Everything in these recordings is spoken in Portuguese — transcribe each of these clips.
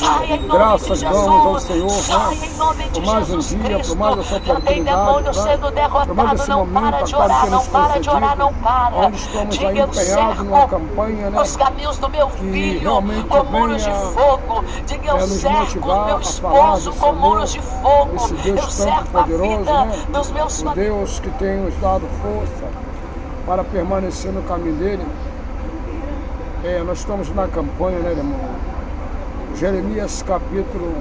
Saia em nome de Graças Jesus. damos ao Senhor, Saia em nome de por mais um Jesus dia, por mais Cristo. essa Já tem demônio oportunidade, sendo por mais derrotado. esse Não para momento, de a qual orar, não temos para de orar, concedido, não para. onde estamos Diga, aí eu empenhados numa cerco campanha, os caminhos do meu que filho realmente com muros de venha fogo. Diga, eu nos cerco o meu motivar a falar esposo desse com amor, muros de fogo. desse Deus Eu tanto cerco a poderoso, vida dos meus o Deus que tem nos dado força para permanecer no caminho dele. Nós estamos na campanha, irmão? Jeremias capítulo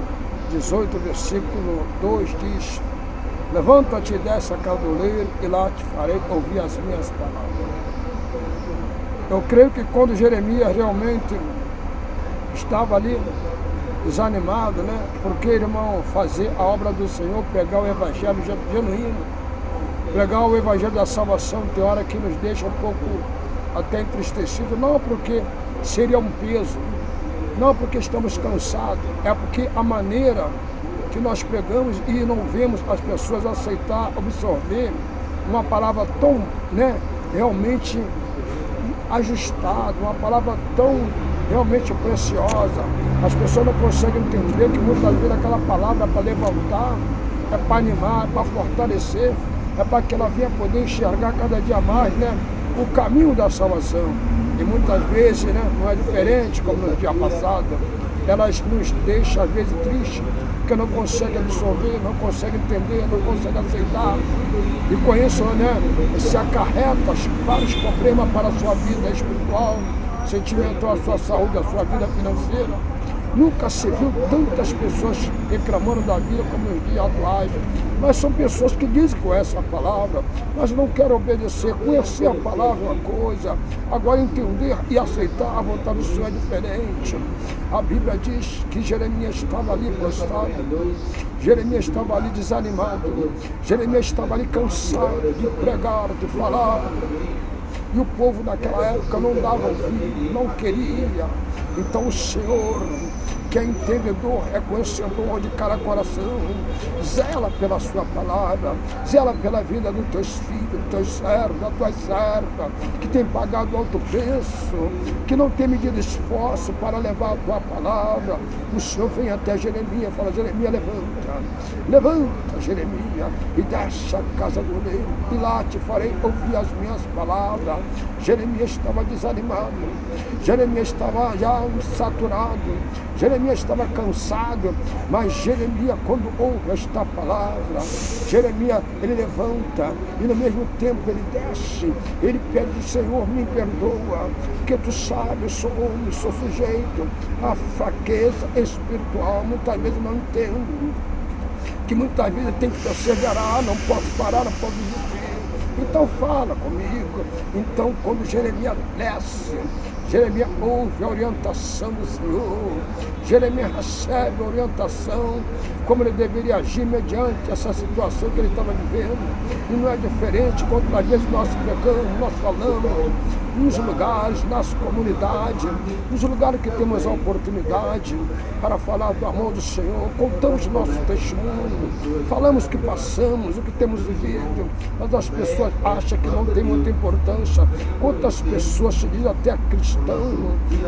18, versículo 2 diz: levanta-te e desce a caldoleiro, e lá te farei ouvir as minhas palavras. Eu creio que quando Jeremias realmente estava ali desanimado, porque, irmão, fazer a obra do Senhor, pregar o evangelho genuíno, pregar o evangelho da salvação, tem hora que nos deixa um pouco até entristecido, não porque seria um peso, não porque estamos cansados, é porque a maneira que nós pregamos e não vemos as pessoas aceitar, absorver uma palavra tão, realmente ajustada, uma palavra tão realmente preciosa. As pessoas não conseguem entender que muitas vezes aquela palavra é para levantar, é para animar, é para fortalecer, é para que ela venha poder enxergar cada dia mais, o caminho da salvação. E muitas vezes, não é diferente como no dia passado. Elas nos deixam às vezes tristes, porque não conseguem absorver, não conseguem entender, não conseguem aceitar. E com isso, se acarreta vários problemas para a sua vida espiritual, sentimental, a sua saúde, a sua vida financeira. Nunca se viu tantas pessoas reclamando da vida como nos dias atuais. Mas são pessoas que dizem que conhecem a palavra, mas não querem obedecer. Conhecer a palavra é uma coisa, agora entender e aceitar a vontade do Senhor é diferente. A Bíblia diz que Jeremias estava ali prostrado, Jeremias estava ali desanimado, Jeremias estava ali cansado de pregar, de falar. E o povo naquela época não dava ouvido, não queria. Então o Senhor, que é entendedor, é conhecedor de cada coração, zela pela sua palavra, zela pela vida dos teus filhos, dos teus servos, das tuas servas, que tem pagado alto preço, que não tem medido esforço para levar a tua palavra. O Senhor vem até Jeremias e fala: Jeremias, levanta, Jeremias, e desce a casa do rei, e lá te farei ouvir as minhas palavras. Jeremias estava desanimado, Jeremias estava já saturado, Jeremias estava cansado, mas Jeremias, quando ouve esta palavra, Jeremias, ele levanta e no mesmo tempo ele desce, ele pede: Senhor, me perdoa, porque tu sabes, eu sou homem, sou sujeito à fraqueza espiritual, muitas vezes não entendo, que muitas vezes tem que perseverar, não posso parar, não posso desistir. Então fala comigo. Então quando Jeremias desce, Jeremias ouve a orientação do Senhor, Jeremias recebe a orientação, como ele deveria agir mediante essa situação que ele estava vivendo. E não é diferente quando às vezes nós pregamos, nós falamos, nos lugares, nas comunidades, nos lugares que temos a oportunidade para falar do amor do Senhor, contamos nosso testemunho, falamos o que passamos, o que temos vivido, mas as pessoas acham que não tem muita importância. Quantas pessoas se dizem até cristão,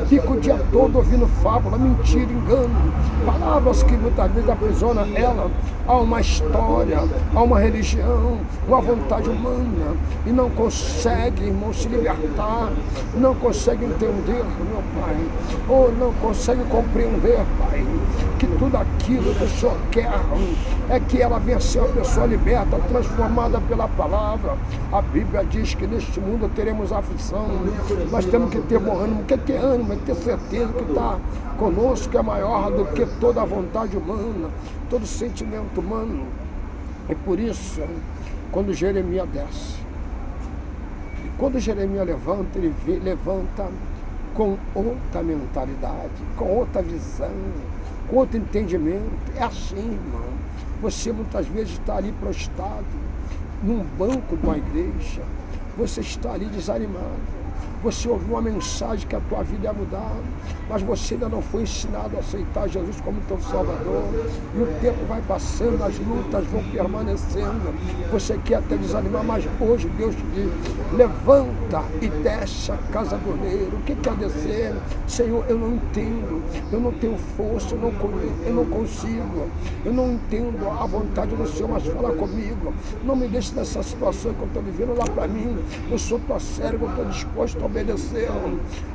ficam o dia todo ouvindo fábula, mentira, engano, palavras que muitas vezes aprisionam ela a uma história, a uma religião, uma vontade humana, e não consegue, irmão, se libertar, não consegue entender, meu Pai, ou não consegue compreender, Pai, que tudo aquilo que o Senhor quer é que ela venha ser uma pessoa liberta, transformada pela palavra. A Bíblia diz que neste mundo teremos aflição, nós temos que ter bom ânimo. O que é ter ânimo? É ter certeza que está conosco, é maior do que toda a vontade humana, todo sentimento humano. E por isso, quando Jeremias desce, e quando Jeremias levanta, ele levanta com outra mentalidade, com outra visão, com outro entendimento. É assim, irmão. Você muitas vezes está ali prostrado, num banco de uma igreja, você está ali desanimado, Você ouviu uma mensagem que a tua vida ia mudar, mas você ainda não foi ensinado a aceitar Jesus como teu Salvador. E o tempo vai passando, as lutas vão permanecendo. Você quer até desanimar, mas hoje Deus te diz: levanta e desce a casa do oleiro. O que quer descer? Senhor, eu não entendo, eu não tenho força, eu não consigo, eu não entendo a vontade do Senhor, mas fala comigo. Não me deixe nessa situação que eu estou vivendo lá para mim. Eu sou tua serva, eu estou disposto a obedecer.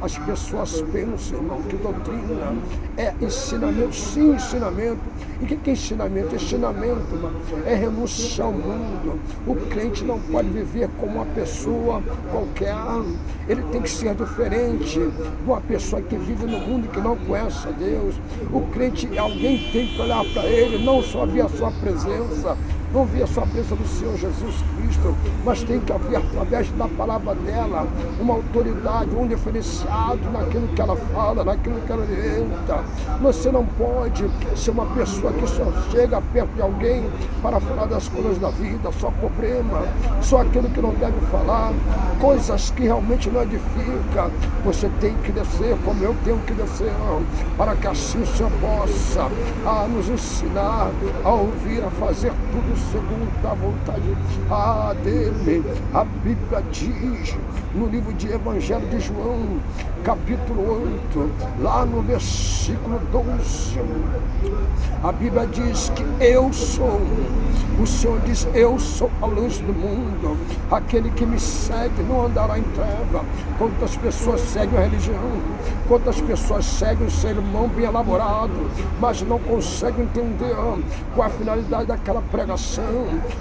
As pessoas pensam, irmão, que doutrina é ensinamento. Sim, ensinamento. E o que é ensinamento? Ensinamento, irmão, é renunciar ao mundo. O crente não pode viver como uma pessoa qualquer. Ele tem que ser diferente de uma pessoa que vive no mundo que não conhece a Deus. O crente, alguém tem que olhar para ele, não só ver a sua presença, não ver a sua presença do Senhor Jesus Cristo, mas tem que haver, através da palavra dela, uma autoridade, um diferenciado naquilo que ela fala, naquilo que ela orienta. Você não pode ser uma pessoa que só chega perto de alguém para falar das coisas da vida, só problema, só aquilo que não deve falar, coisas que realmente não edificam. Você tem que descer, como eu tenho que descer, para que assim o Senhor possa nos ensinar a ouvir, a fazer tudo segundo a vontade dele. A Bíblia diz no livro de Evangelho de João, capítulo 8, lá no versículo 12, a Bíblia diz que eu sou, o Senhor diz: eu sou a luz do mundo, aquele que me segue não andará em treva. Quantas pessoas seguem a religião, quantas pessoas seguem o sermão bem elaborado, mas não conseguem entender qual a finalidade daquela pregação.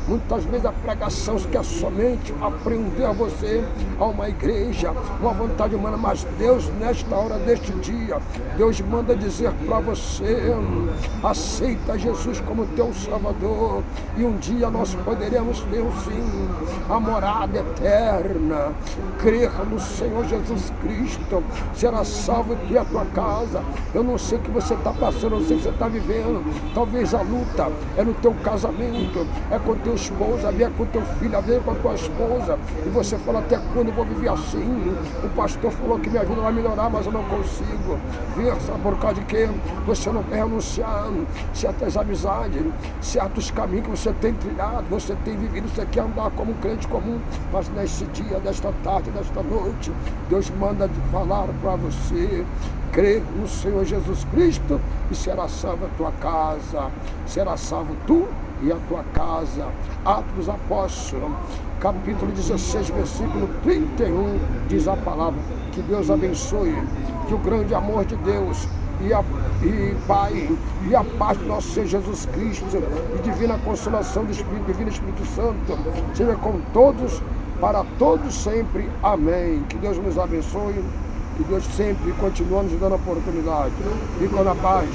Muitas vezes a pregação quer somente aprender a você a uma igreja, uma vontade humana, mas Deus, nesta hora deste dia, Deus manda dizer para você: aceita Jesus como teu Salvador, e um dia nós poderemos ter sim a morada eterna. Crer no Senhor Jesus Cristo, será salvo tu e a tua casa. Eu não sei o que você está passando, eu não sei o que você está vivendo. Talvez a luta é no teu casamento, é com teu esposo, é com teu filho, é com a tua esposa, e você fala: até quando eu vou viver assim? O pastor falou que minha vida vai melhorar, mas eu não consigo ver, sabe por causa de quê? Você não quer renunciar certas amizades, certos caminhos que você tem trilhado, você tem vivido, você quer andar como um crente comum, mas neste dia, desta tarde, desta noite, Deus manda falar para você: crê no Senhor Jesus Cristo e será salva a tua casa, será salvo tu e a tua casa. Atos dos Apóstolos, capítulo 16, versículo 31, diz a palavra. Que Deus abençoe, que o grande amor de Deus e Pai, e a paz do nosso Senhor Jesus Cristo, e divina consolação do Espírito, divino Espírito Santo, seja com todos, para todos sempre. Amém. Que Deus nos abençoe, que Deus sempre continue nos dando a oportunidade. Fica na paz.